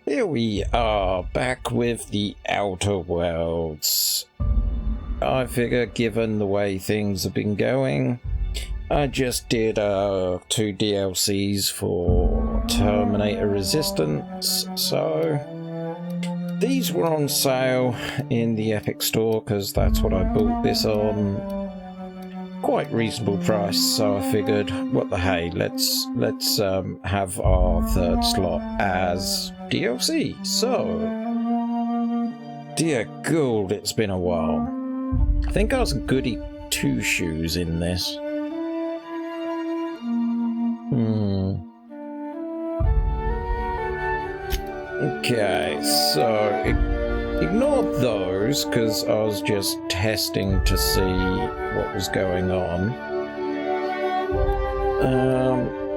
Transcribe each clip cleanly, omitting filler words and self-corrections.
Here we are, back with the Outer Worlds. I figure, given the way things have been going, I just did 2 DLCs for Terminator Resistance, so these were on sale in the Epic Store because that's what I bought this on. Quite reasonable price, so I figured, what the hey, let's have our third slot as DLC. So, dear Gould, it's been a while. I think I was a goody two shoes in this. Okay, so ignore those because I was just testing to see what was going on.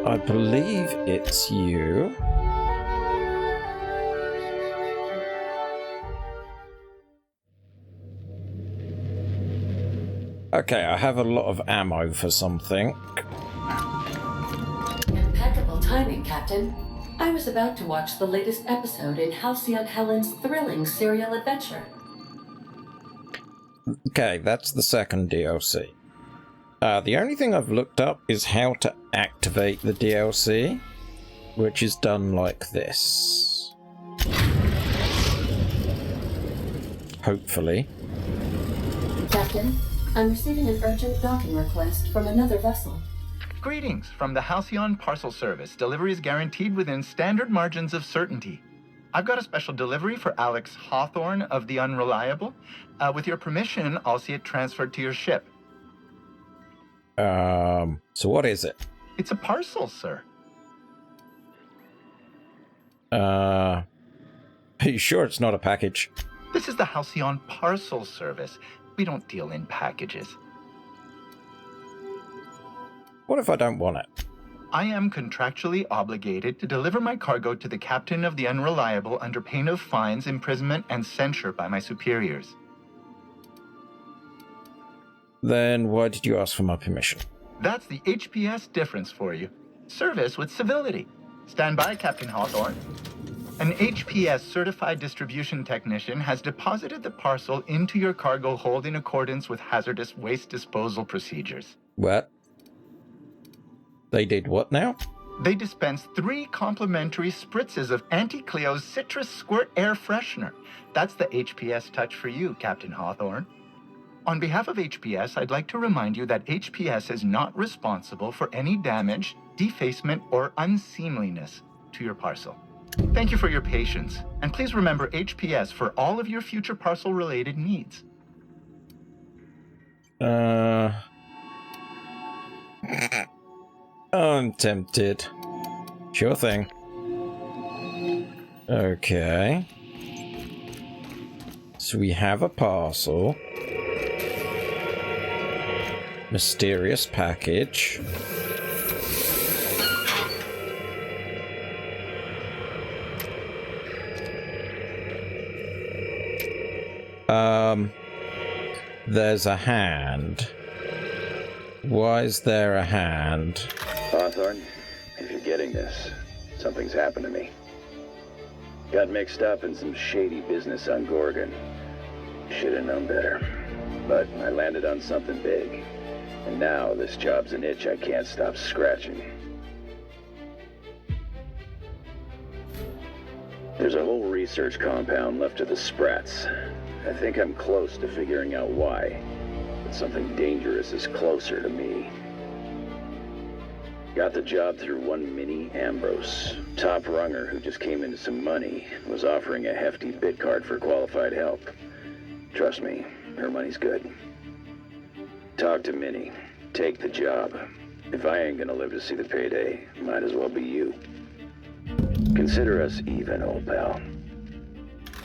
I believe it's you. Okay, I have a lot of ammo for something. Impeccable timing, Captain. I was about to watch the latest episode in Halcyon Helen's thrilling serial adventure. Okay, that's the second DLC. The only thing I've looked up is how to activate the DLC, which is done like this. Hopefully. Captain, I'm receiving an urgent docking request from another vessel. Greetings from the Halcyon Parcel Service. Delivery is guaranteed within standard margins of certainty. I've got a special delivery for Alex Hawthorne of the Unreliable. With your permission, I'll see it transferred to your ship. So what is it? It's a parcel, sir. Are you sure it's not a package? This is the Halcyon Parcel Service. We don't deal in packages. What if I don't want it? I am contractually obligated to deliver my cargo to the captain of the Unreliable under pain of fines, imprisonment, and censure by my superiors. Then why did you ask for my permission? That's the HPS difference for you. Service with civility. Stand by, Captain Hawthorne. An HPS certified distribution technician has deposited the parcel into your cargo hold in accordance with hazardous waste disposal procedures. What? They did what now? They dispensed 3 complimentary spritzes of Anti-Cleo's Citrus Squirt Air Freshener. That's the HPS touch for you, Captain Hawthorne. On behalf of HPS, I'd like to remind you that HPS is not responsible for any damage, defacement, or unseemliness to your parcel. Thank you for your patience, and please remember HPS for all of your future parcel-related needs. I'm tempted. Sure thing. Okay. So we have a parcel. Mysterious package. There's a hand. Why is there a hand? Hawthorne, if you're getting this, something's happened to me. Got mixed up in some shady business on Gorgon. Should have known better. But I landed on something big. And now this job's an itch I can't stop scratching. There's a whole research compound left of the Sprats. I think I'm close to figuring out why. But something dangerous is closer to me. Got the job through one Minnie Ambrose, top runger who just came into some money, was offering a hefty bid card for qualified help. Trust me, her money's good. Talk to Minnie. Take the job. If I ain't gonna live to see the payday, might as well be you. Consider us even, old pal.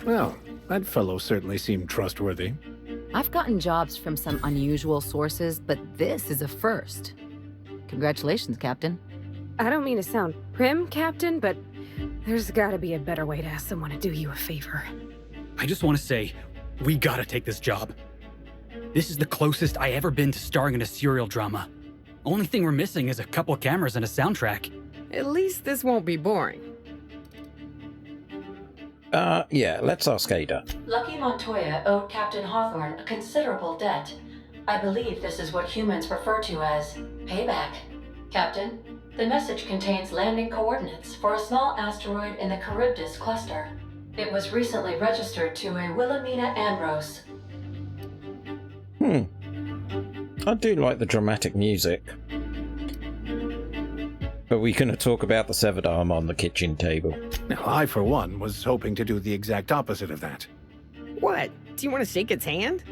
Well, that fellow certainly seemed trustworthy. I've gotten jobs from some unusual sources, but this is a first. Congratulations, Captain. I don't mean to sound prim, Captain, but there's gotta be a better way to ask someone to do you a favor. I just want to say, we gotta take this job. This is the closest I ever been to starring in a serial drama. Only thing we're missing is a couple cameras and a soundtrack. At least this won't be boring. Yeah, let's ask Ada. Lucky Montoya owed Captain Hawthorne a considerable debt. I believe this is what humans refer to as payback. Captain, the message contains landing coordinates for a small asteroid in the Charybdis cluster. It was recently registered to a Wilhelmina Ambrose. I do like the dramatic music. But we're going to talk about the severed arm on the kitchen table. Now, I, for one, was hoping to do the exact opposite of that. What? Do you want to shake its hand?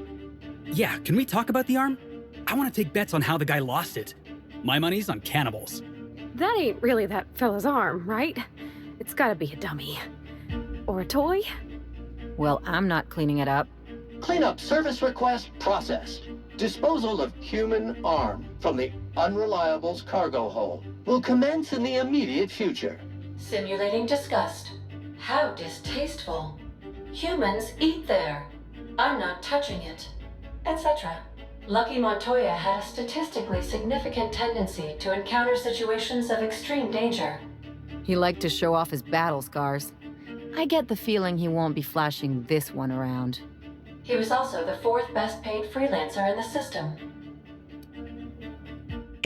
Yeah, can we talk about the arm? I want to take bets on how the guy lost it. My money's on cannibals. That ain't really that fella's arm, right? It's gotta be a dummy. Or a toy? Well, I'm not cleaning it up. Cleanup service request processed. Disposal of human arm from the Unreliable's cargo hold will commence in the immediate future. Simulating disgust. How distasteful. Humans eat there. I'm not touching it. Etc. Lucky Montoya had a statistically significant tendency to encounter situations of extreme danger. He liked to show off his battle scars. I get the feeling he won't be flashing this one around. He was also the 4th best paid freelancer in the system.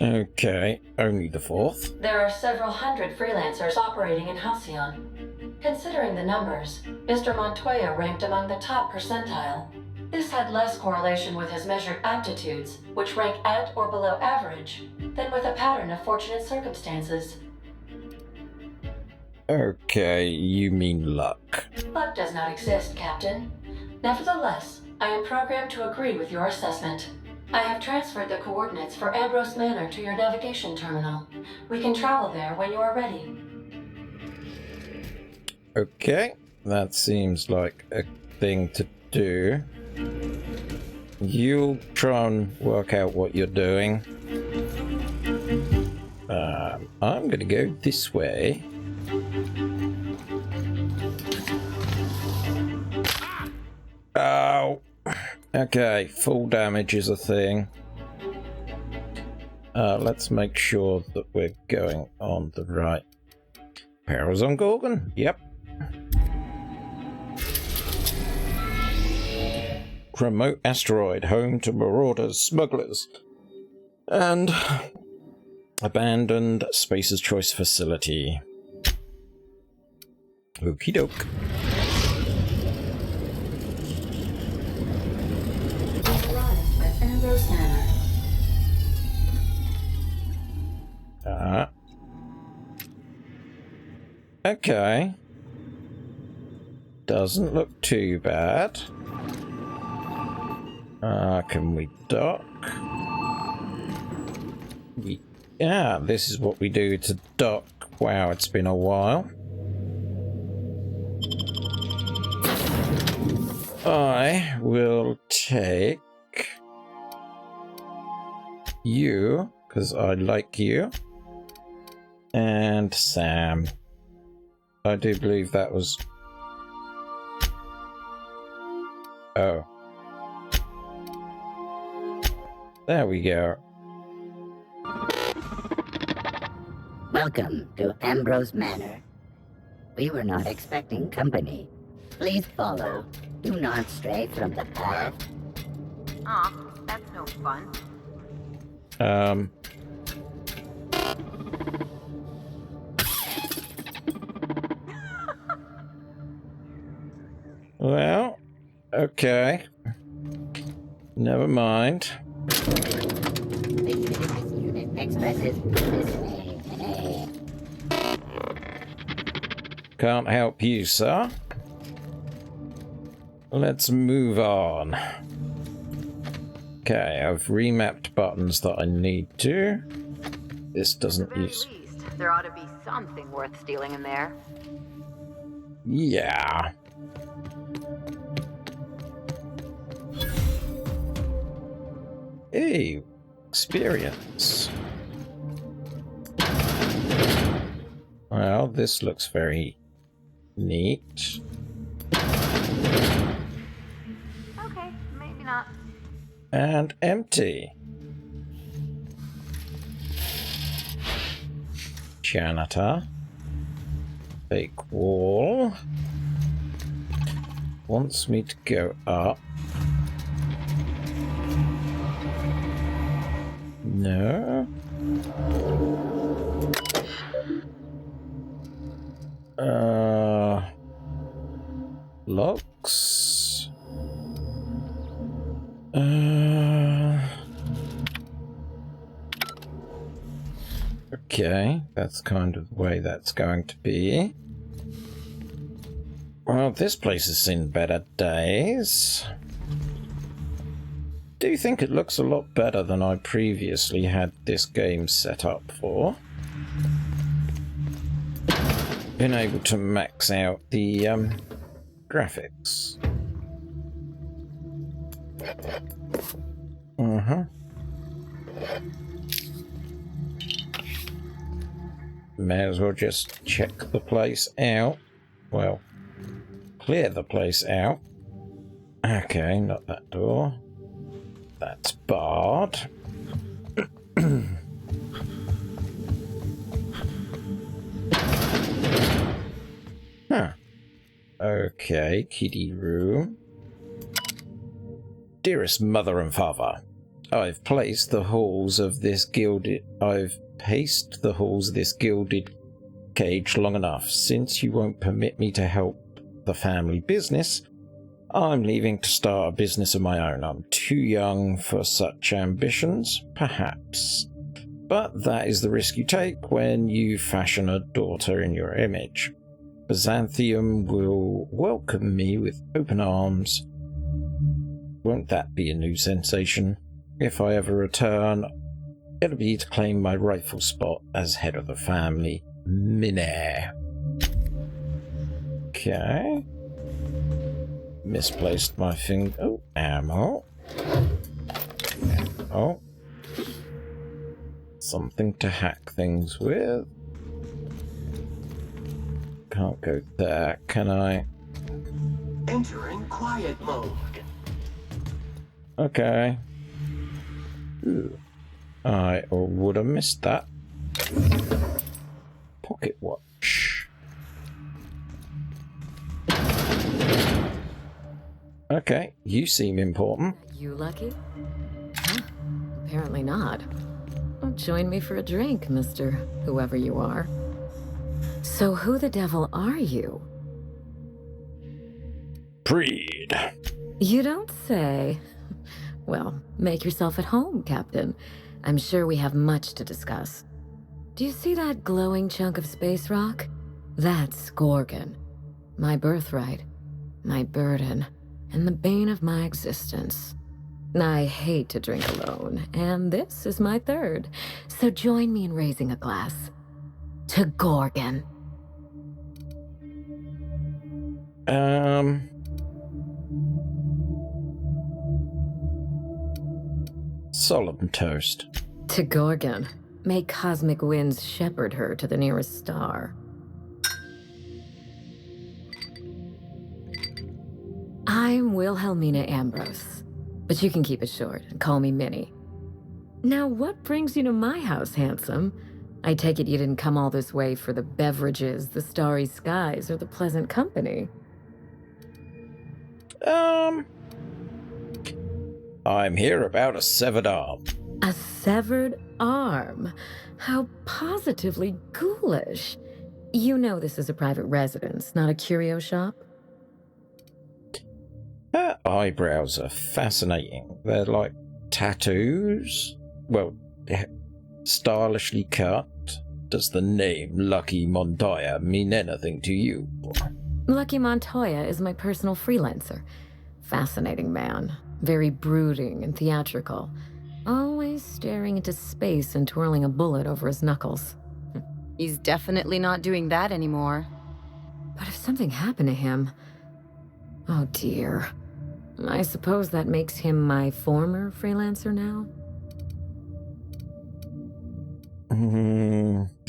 Okay, only the 4th. There are several hundred freelancers operating in Halcyon. Considering the numbers, Mr. Montoya ranked among the top percentile. This had less correlation with his measured aptitudes, which rank at or below average, than with a pattern of fortunate circumstances. Okay, you mean luck. Luck does not exist, Captain. Nevertheless, I am programmed to agree with your assessment. I have transferred the coordinates for Ambrose Manor to your navigation terminal. We can travel there when you are ready. Okay, that seems like a thing to do. You'll try and work out what you're doing. I'm gonna go this way. Oh, okay, full damage is a thing. Let's make sure that we're going on the right. Peril's on Gorgon? Yep. Remote asteroid, home to marauders, smugglers, and abandoned Spacer's Choice facility. Okie doke. Arrived at Ambrose Manor. Okay. Doesn't look too bad. Can we dock? Yeah, this is what we do to dock. Wow, it's been a while. I will take you, because I like you, and Sam. I do believe that was... Oh. There we go. Welcome to Ambrose Manor. We were not expecting company. Please follow. Do not stray from the path. Aw, that's no fun. Well, okay. Never mind. This unit expresses this way. Can't help you, sir. Let's move on. Okay, I've remapped buttons that I need to. This doesn't use... least, there ought to be something worth stealing in there. Yeah. Hey, experience. Well, this looks very neat. Okay, maybe not. And empty. Janitor. Fake wall. wants me to go up. No. Locks. Okay, that's kind of the way that's going to be. Well, this place has seen better days. Do think it looks a lot better than I previously had this game set up for. Been able to max out the graphics. May as well just check the place out. Well, clear the place out. Okay, not that door. That's barred. Huh. Okay, kiddie room. Dearest mother and father, I've paced the halls of this gilded cage long enough. Since you won't permit me to help the family business, I'm leaving to start a business of my own. I'm too young for such ambitions, perhaps. But that is the risk you take when you fashion a daughter in your image. Byzantium will welcome me with open arms. Won't that be a new sensation? If I ever return, it'll be to claim my rightful spot as head of the family. Minnie. Okay. Misplaced my finger. Oh, ammo. Oh. Something to hack things with. Can't go there, can I? Entering quiet mode. Okay. Ooh. I would have missed that. Pocket watch. Okay, you seem important. You lucky? Huh? Apparently not. Well, join me for a drink, Mr. Whoever you are. So who the devil are you? Breed. You don't say. Well, make yourself at home, Captain. I'm sure we have much to discuss. Do you see that glowing chunk of space rock? That's Gorgon. My birthright, my burden, and the bane of my existence. I hate to drink alone, and this is my third. So join me in raising a glass. To Gorgon. Solemn toast. To Gorgon. May cosmic winds shepherd her to the nearest star. I'm Wilhelmina Ambrose, but you can keep it short and call me Minnie. Now, what brings you to my house, handsome? I take it you didn't come all this way for the beverages, the starry skies, or the pleasant company. I'm here about a severed arm. A severed arm? How positively ghoulish. You know this is a private residence, not a curio shop? Her eyebrows are fascinating. They're like tattoos. Well, stylishly cut. Does the name Lucky Montoya mean anything to you? Lucky Montoya is my personal freelancer. Fascinating man. Very brooding and theatrical. Always staring into space and twirling a bullet over his knuckles. He's definitely not doing that anymore. But if something happened to him... Oh dear. I suppose that makes him my former freelancer now?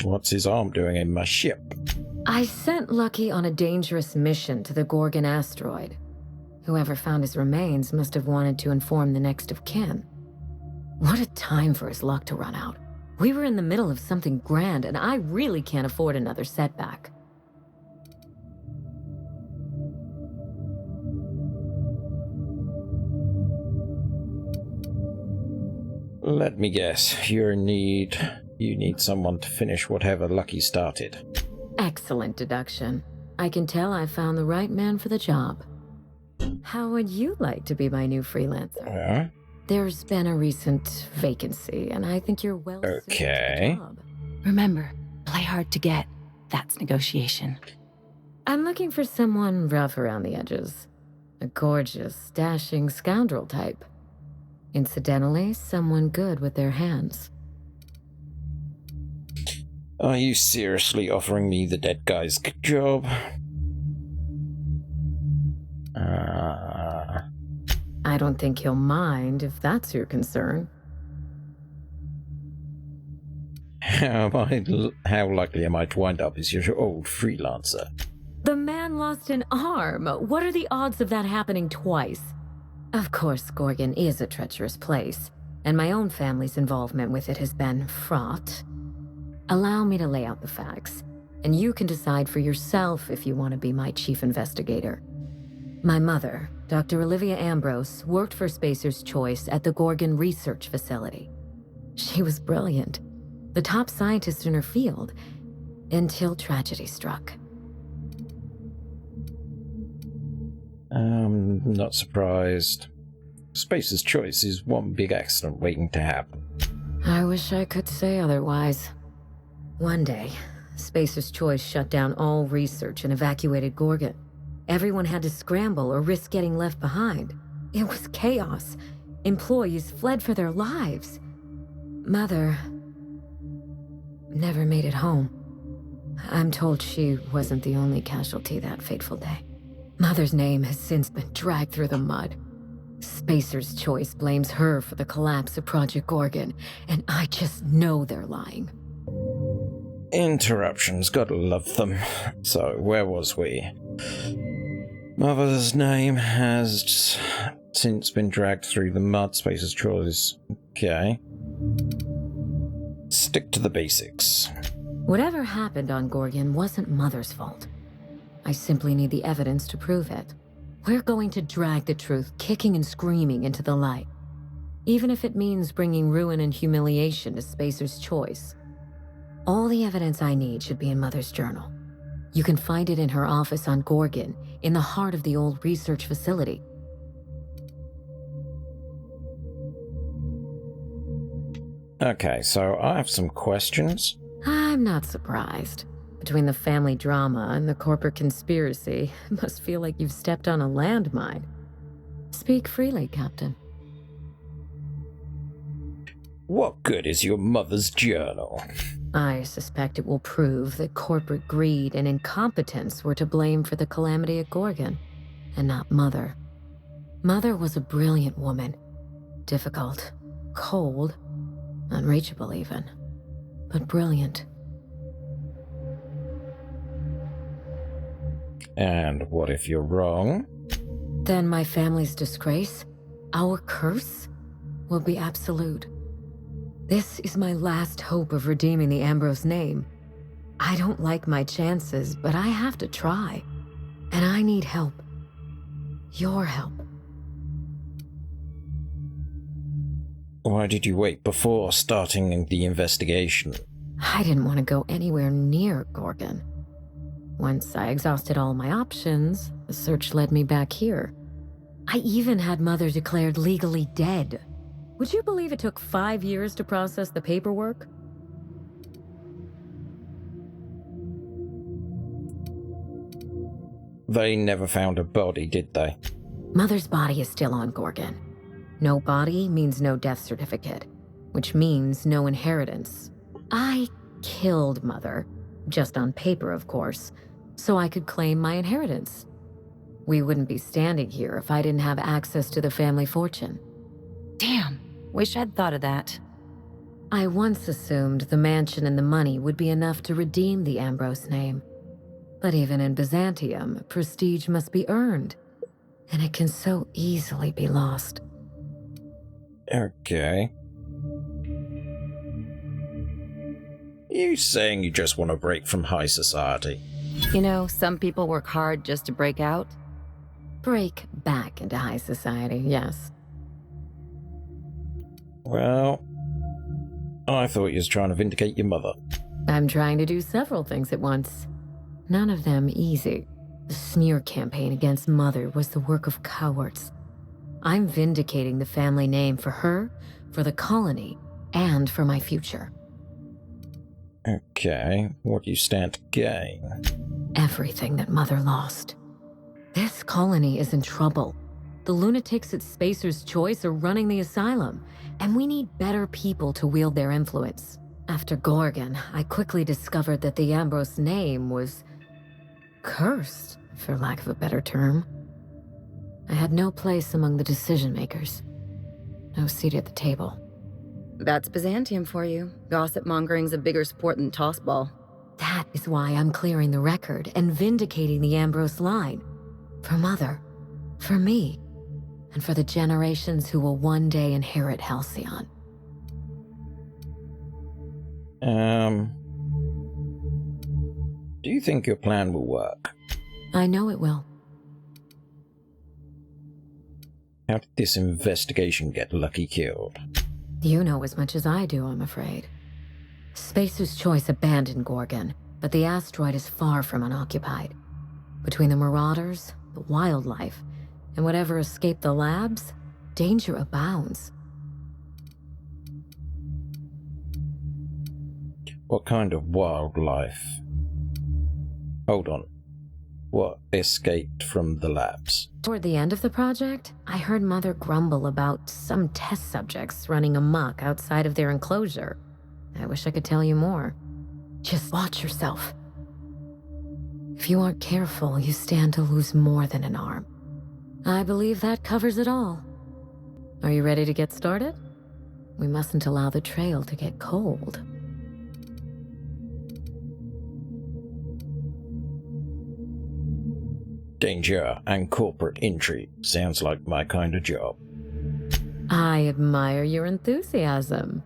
What's his arm doing in my ship? I sent Lucky on a dangerous mission to the Gorgon Asteroid. Whoever found his remains must have wanted to inform the next of kin. What a time for his luck to run out. We were in the middle of something grand, and I really can't afford another setback. Let me guess, you need someone to finish whatever Lucky started. Excellent deduction. I can tell I found the right man for the job. How would you like to be my new freelancer? Yeah. There's been a recent vacancy, and I think you're well suited to the job. Remember, play hard to get. That's negotiation. I'm looking for someone rough around the edges. A gorgeous, dashing scoundrel type. Incidentally, someone good with their hands. Are you seriously offering me the dead guy's job? I don't think he'll mind if that's your concern. How likely am I to wind up as your old freelancer? The man lost an arm. What are the odds of that happening twice? Of course, Gorgon is a treacherous place, and my own family's involvement with it has been fraught. Allow me to lay out the facts, and you can decide for yourself if you want to be my chief investigator. My mother, Dr. Olivia Ambrose, worked for Spacer's Choice at the Gorgon Research Facility. She was brilliant, the top scientist in her field, until tragedy struck. Not surprised. Spacer's Choice is one big accident waiting to happen. I wish I could say otherwise. One day, Spacer's Choice shut down all research and evacuated Gorgon. Everyone had to scramble or risk getting left behind. It was chaos. Employees fled for their lives. Mother never made it home. I'm told she wasn't the only casualty that fateful day. Mother's name has since been dragged through the mud. Spacer's Choice blames her for the collapse of Project Gorgon, and I just know they're lying. Interruptions, gotta love them. So, where was we? Mother's name has since been dragged through the mud. Spacer's Choice. Okay. Stick to the basics. Whatever happened on Gorgon wasn't Mother's fault. I simply need the evidence to prove it. We're going to drag the truth, kicking and screaming, into the light. Even if it means bringing ruin and humiliation to Spacer's Choice. All the evidence I need should be in Mother's journal. You can find it in her office on Gorgon, in the heart of the old research facility. Okay, so I have some questions. I'm not surprised. Between the family drama and the corporate conspiracy, it must feel like you've stepped on a landmine. Speak freely, Captain. What good is your mother's journal? I suspect it will prove that corporate greed and incompetence were to blame for the calamity at Gorgon, and not Mother. Mother was a brilliant woman. Difficult, cold, unreachable even, but brilliant. And what if you're wrong? Then my family's disgrace, our curse, will be absolute. This is my last hope of redeeming the Ambrose name. I don't like my chances, but I have to try. And I need help. Your help. Why did you wait before starting the investigation? I didn't want to go anywhere near Gorgon. Once I exhausted all my options, the search led me back here. I even had Mother declared legally dead. Would you believe it took 5 years to process the paperwork? They never found a body, did they? Mother's body is still on Gorgon. No body means no death certificate, which means no inheritance. I killed Mother, just on paper, of course, so I could claim my inheritance. We wouldn't be standing here if I didn't have access to the family fortune. Damn, wish I'd thought of that. I once assumed the mansion and the money would be enough to redeem the Ambrose name. But even in Byzantium, prestige must be earned, and it can so easily be lost. Okay. You saying you just want a break from high society? You know, some people work hard just to break out. Break back into high society, yes. Well, I thought you was trying to vindicate your mother. I'm trying to do several things at once. None of them easy. The smear campaign against Mother was the work of cowards. I'm vindicating the family name for her, for the colony, and for my future. Okay, what do you stand to gain? Everything that Mother lost. This colony is in trouble. The lunatics at Spacer's Choice are running the asylum, and we need better people to wield their influence. After Gorgon, I quickly discovered that the Ambrose name was cursed, for lack of a better term. I had no place among the decision-makers. No seat at the table. That's Byzantium for you. Gossip-mongering's a bigger sport than tossball. That is why I'm clearing the record and vindicating the Ambrose line. For Mother, for me, and for the generations who will one day inherit Halcyon. Do you think your plan will work? I know it will. How did this investigation get Lucky killed? You know as much as I do, I'm afraid. Spacer's Choice abandoned Gorgon, but the asteroid is far from unoccupied. Between the marauders, the wildlife, and whatever escaped the labs, danger abounds. What kind of wildlife? Hold on. What escaped from the labs? Toward the end of the project, I heard Mother grumble about some test subjects running amok outside of their enclosure. I wish I could tell you more. Just watch yourself. If you aren't careful, you stand to lose more than an arm. I believe that covers it all. Are you ready to get started? We mustn't allow the trail to get cold. Danger and corporate intrigue sounds like my kind of job. I admire your enthusiasm.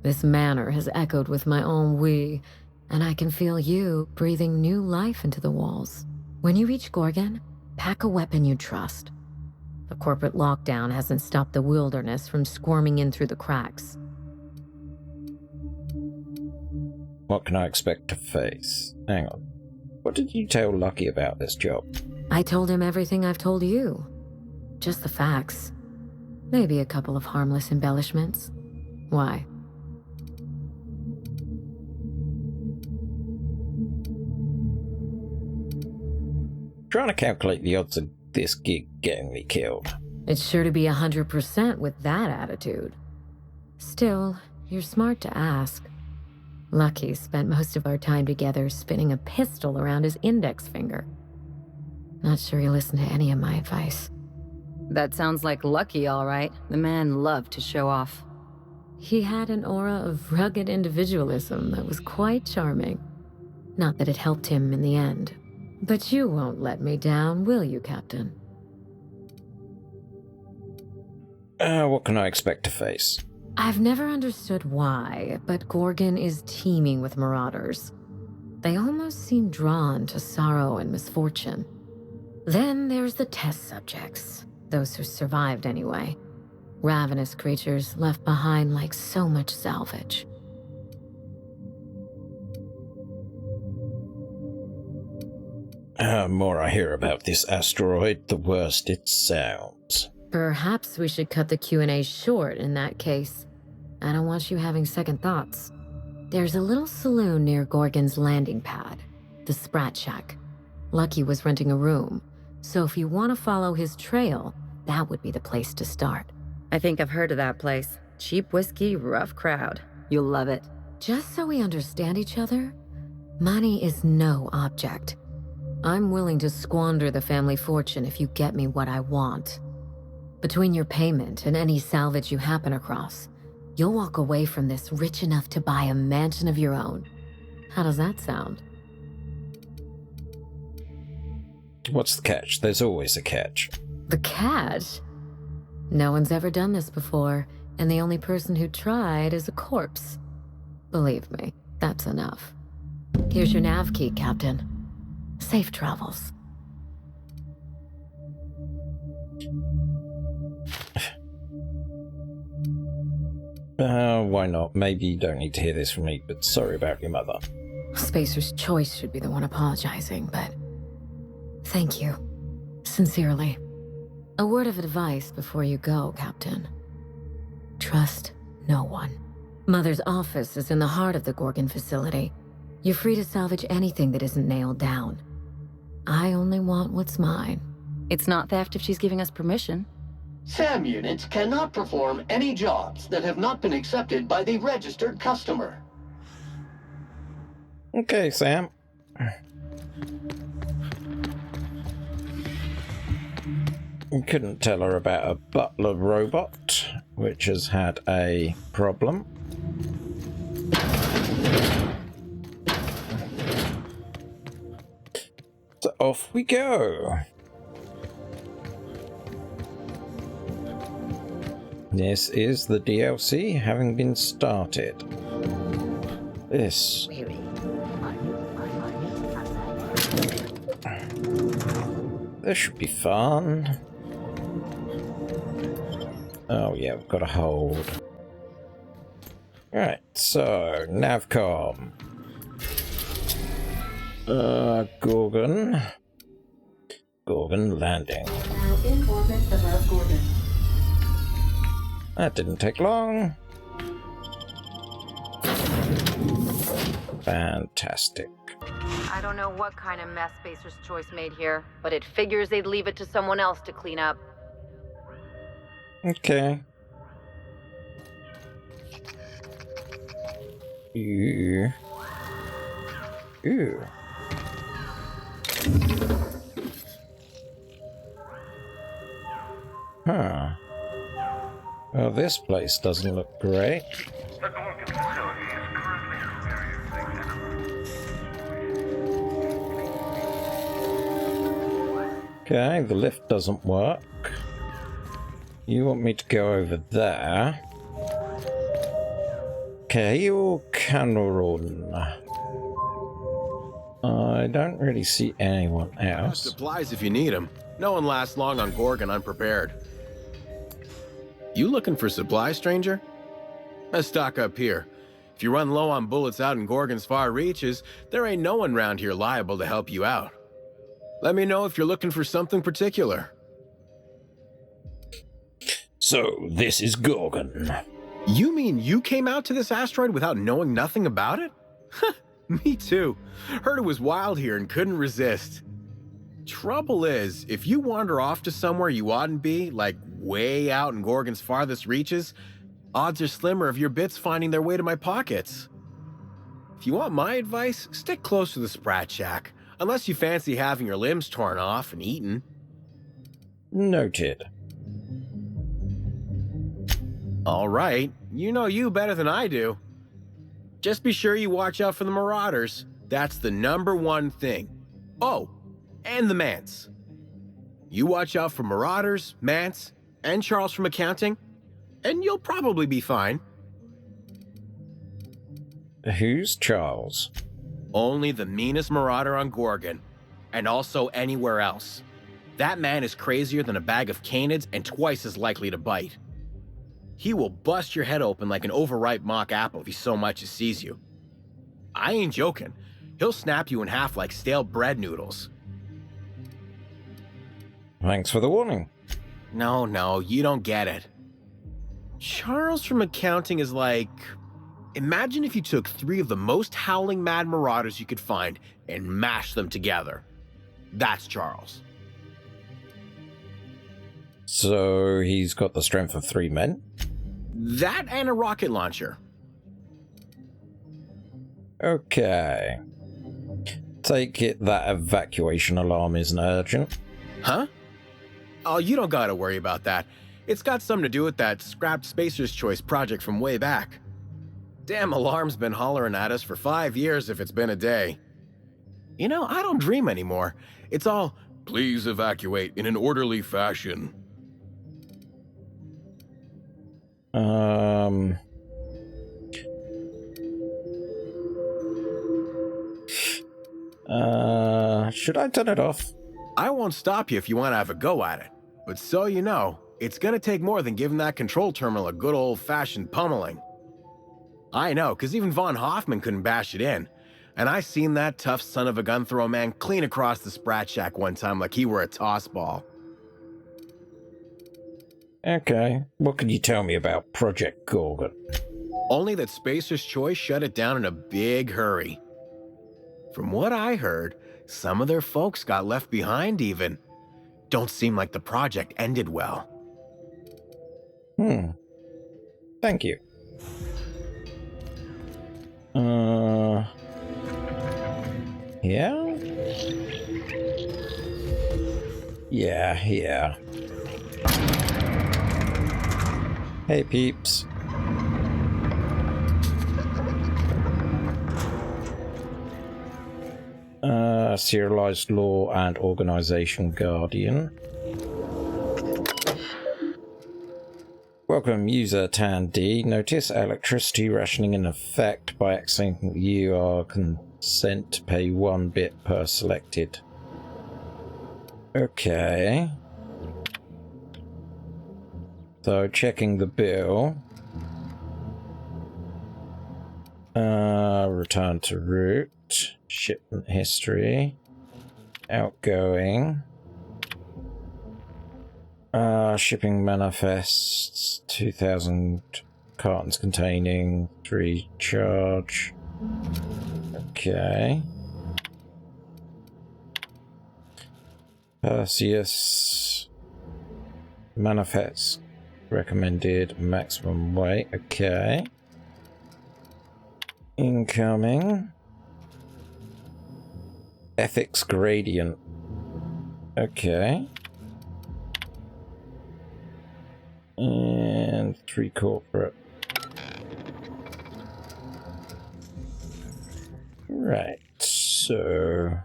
This manor has echoed with my ennui, and I can feel you breathing new life into the walls. When you reach Gorgon, pack a weapon you trust. The corporate lockdown hasn't stopped the wilderness from squirming in through the cracks. What can I expect to face? Hang on. What did you tell Lucky about this job? I told him everything I've told you. Just the facts. Maybe a couple of harmless embellishments. Why? Trying to calculate the odds of this gig getting me killed. It's sure to be 100% with that attitude. Still, you're smart to ask. Lucky spent most of our time together spinning a pistol around his index finger. Not sure he listened to any of my advice. That sounds like Lucky, all right. The man loved to show off. He had an aura of rugged individualism that was quite charming. Not that it helped him in the end. But you won't let me down, will you, Captain? What can I expect to face? I've never understood why, but Gorgon is teeming with marauders. They almost seem drawn to sorrow and misfortune. Then there's the test subjects, those who survived anyway. Ravenous creatures left behind like so much salvage. The more I hear about this asteroid, the worse it sounds. Perhaps we should cut the Q&A short in that case. I don't want you having second thoughts. There's a little saloon near Gorgon's landing pad, the Sprat Shack. Lucky was renting a room, so if you want to follow his trail, that would be the place to start. I think I've heard of that place. Cheap whiskey, rough crowd. You'll love it. Just so we understand each other, money is no object. I'm willing to squander the family fortune if you get me what I want. Between your payment and any salvage you happen across, you'll walk away from this rich enough to buy a mansion of your own. How does that sound? What's the catch? There's always a catch. The catch? No one's ever done this before, and the only person who tried is a corpse. Believe me, that's enough. Here's your nav key, Captain. Safe travels. Why not? Maybe you don't need to hear this from me, but sorry about your mother. Spacer's Choice should be the one apologizing, but thank you. Sincerely. A word of advice before you go, Captain. Trust no one. Mother's office is in the heart of the Gorgon facility. You're free to salvage anything that isn't nailed down. I only want what's mine. It's not theft if she's giving us permission. SAM units cannot perform any jobs that have not been accepted by the registered customer. Okay, Sam. You couldn't tell her about a butler robot, which has had a problem. So off we go. This is the DLC having been started. This. This should be fun. Oh yeah, we've got a hold. Right, so Navcom. Gorgon. Gorgon landing. Now in orbit above Gorgon. That didn't take long. Fantastic. I don't know what kind of mess Spacer's Choice made here, but it figures they'd leave it to someone else to clean up. Okay. Ew. Ew. Huh. Well, this place doesn't look great. The Gorgon facility is currently experiencing Okay, the lift doesn't work. You want me to go over there? Okay, or Cameron? I don't really see anyone else. Supplies if you need them. No one lasts long on Gorgon unprepared. You looking for supplies, stranger? Let's stock up here. If you run low on bullets out in Gorgon's far reaches, there ain't no one round here liable to help you out. Let me know if you're looking for something particular. So, this is Gorgon. You mean you came out to this asteroid without knowing nothing about it? Me too. Heard it was wild here and couldn't resist. Trouble is, if you wander off to somewhere you oughtn't be, like way out in Gorgon's farthest reaches, odds are slimmer of your bits finding their way to my pockets. If you want my advice, stick close to the Sprat Shack, unless you fancy having your limbs torn off and eaten. Noted. All right, you know you better than I do. Just be sure you watch out for the marauders. That's the #1 thing. Oh, and the Mance. You watch out for marauders, Mance, and Charles from accounting, and you'll probably be fine. Who's Charles? Only the meanest marauder on Gorgon, and also anywhere else. That man is crazier than a bag of canids and twice as likely to bite. He will bust your head open like an overripe mock apple if he so much as sees you. I ain't joking. He'll snap you in half like stale bread noodles. Thanks for the warning. No, you don't get it. Charles from accounting is like... Imagine if you took 3 of the most howling mad marauders you could find and mashed them together. That's Charles. So he's got the strength of 3 men? That and a rocket launcher. Okay. Take it that evacuation alarm isn't urgent. Huh? Oh, you don't gotta worry about that. It's got something to do with that scrapped Spacer's Choice project from way back. Damn alarm's been hollering at us for 5 years if it's been a day. You know, I don't dream anymore. It's all, please evacuate in an orderly fashion. Should I turn it off? I won't stop you if you want to have a go at it. But so you know, it's gonna take more than giving that control terminal a good old-fashioned pummeling. I know, because even Von Hoffman couldn't bash it in. And I seen that tough son of a gun throw a man clean across the Sprat Shack one time like he were a toss ball. Okay, what can you tell me about Project Gorgon? Only that Spacer's Choice shut it down in a big hurry. From what I heard, some of their folks got left behind even. Don't seem like the project ended well. Thank you. Yeah? Yeah. Hey, peeps. Serialized Law and Organization Guardian. Welcome, user Tan D. Notice electricity rationing in effect. By accident, you are consent to pay 1 bit per selected. Okay. So, checking the bill. Return to route. Shipment history. Outgoing. Shipping manifests. 2,000 cartons containing 3 charge. Okay. Perseus. Manifest. Recommended maximum weight. Okay. Incoming. Ethics gradient. Okay. And 3 corporate. Right, so